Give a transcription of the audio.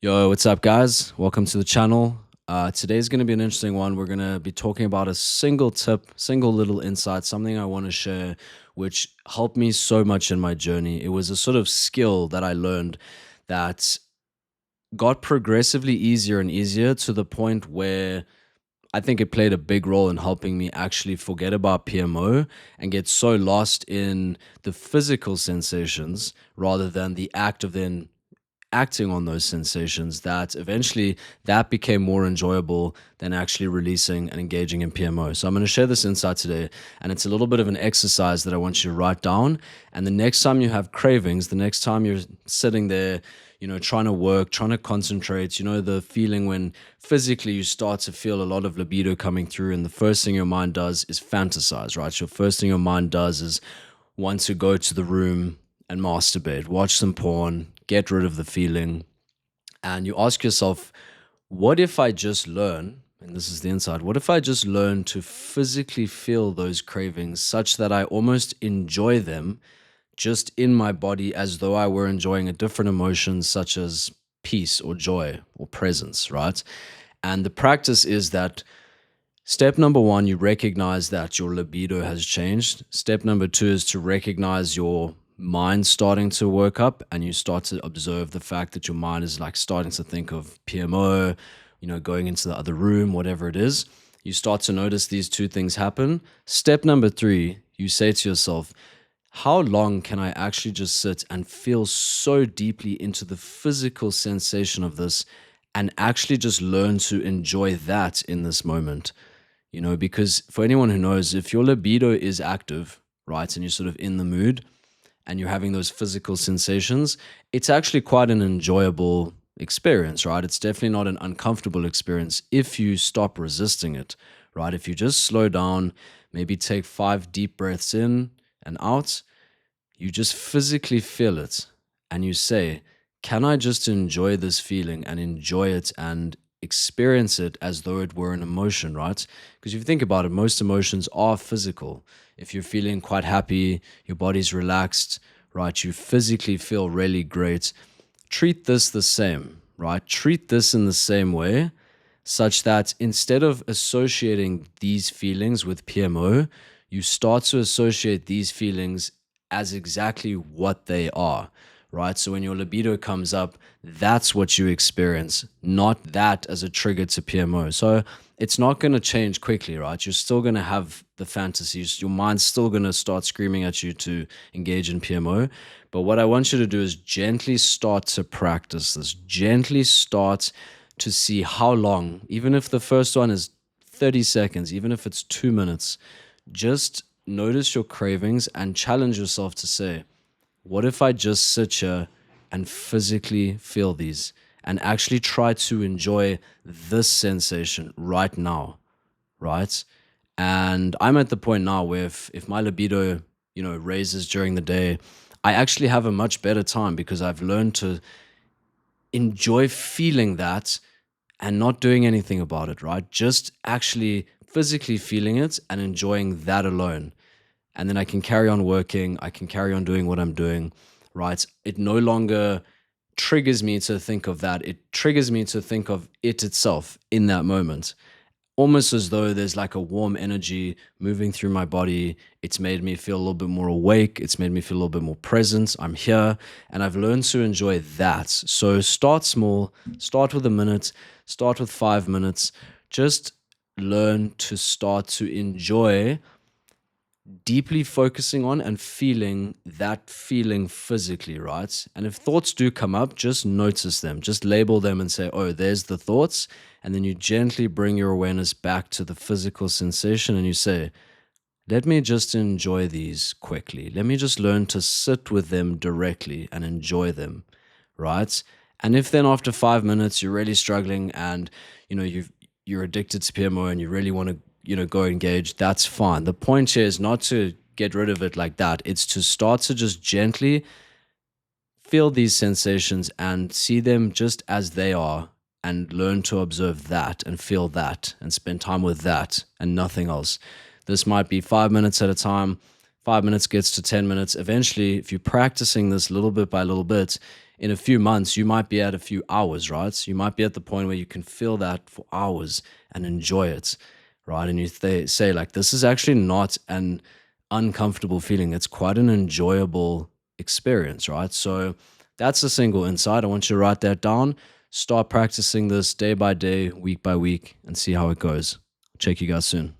Yo, what's up, guys? Welcome to the channel. Today's going to be an interesting one. We're going to be talking about a single tip, single little insight, something I want to share, which helped me so much in my journey. It was a sort of skill that I learned that got progressively easier and easier to the point where I think it played a big role in helping me actually forget about PMO and get so lost in the physical sensations rather than the act of then acting on those sensations that eventually that became more enjoyable than actually releasing and engaging in PMO. So I'm going to share this insight today, and it's a little bit of an exercise that I want you to write down. And the next time you have cravings, the next time you're sitting there, trying to work, trying to concentrate, the feeling when physically you start to feel a lot of libido coming through, and the first thing your mind does is fantasize, right? Your first thing your mind does is want to go to the room and masturbate, watch some porn, get rid of the feeling. And you ask yourself, what if I just learn, and this is the insight, what if I just learn to physically feel those cravings such that I almost enjoy them just in my body as though I were enjoying a different emotion such as peace or joy or presence, right? And the practice is that step number one, you recognize that your libido has changed. Step number two is to recognize your mind starting to work up, and you start to observe the fact that your mind is like starting to think of PMO, going into the other room, whatever it is. You start to notice these two things happen. Step number three, you say to yourself, how long can I actually just sit and feel so deeply into the physical sensation of this and actually just learn to enjoy that in this moment? Because for anyone who knows, if your libido is active, right, and you're sort of in the mood, and you're having those physical sensations, it's actually quite an enjoyable experience, right? It's definitely not an uncomfortable experience if you stop resisting it, right? If you just slow down, maybe take 5 deep breaths in and out, you just physically feel it and you say, can I just enjoy this feeling and enjoy it and experience it as though it were an emotion, right? Because if you think about it, most emotions are physical. If you're feeling quite happy, your body's relaxed, right? You physically feel really great. Treat this the same, right? Treat this in the same way, such that instead of associating these feelings with PMO, you start to associate these feelings as exactly what they are, right? So when your libido comes up, that's what you experience, not that as a trigger to PMO. So it's not going to change quickly, right? You're still going to have the fantasies. Your mind's still going to start screaming at you to engage in PMO. But what I want you to do is gently start to practice this, gently start to see how long, even if the first one is 30 seconds, even if it's 2 minutes, just notice your cravings and challenge yourself to say, what if I just sit here and physically feel these and actually try to enjoy this sensation right now, right? And I'm at the point now where if my libido, raises during the day, I actually have a much better time because I've learned to enjoy feeling that and not doing anything about it, right? Just actually physically feeling it and enjoying that alone. And then I can carry on working, I can carry on doing what I'm doing, right? It no longer triggers me to think of that. It triggers me to think of it itself in that moment. Almost as though there's like a warm energy moving through my body. It's made me feel a little bit more awake. It's made me feel a little bit more present. I'm here and I've learned to enjoy that. So start small, start with a minute, start with 5 minutes. Just learn to start to enjoy deeply focusing on and feeling that feeling physically, right? And if thoughts do come up, just notice them, just label them and say, oh, there's the thoughts. And then you gently bring your awareness back to the physical sensation and you say, let me just enjoy these quickly. Let me just learn to sit with them directly and enjoy them, right? And if then after 5 minutes you're really struggling and you're addicted to PMO and you really want to go engage, that's fine. The point here is not to get rid of it like that. It's to start to just gently feel these sensations and see them just as they are and learn to observe that and feel that and spend time with that and nothing else. This might be 5 minutes at a time, 5 minutes gets to 10 minutes. Eventually, if you're practicing this little bit by little bit, in a few months, you might be at a few hours, right? So you might be at the point where you can feel that for hours and enjoy it, right? And say, like, this is actually not an uncomfortable feeling. It's quite an enjoyable experience, right? So that's a single insight. I want you to write that down. Start practicing this day by day, week by week, and see how it goes. Check you guys soon.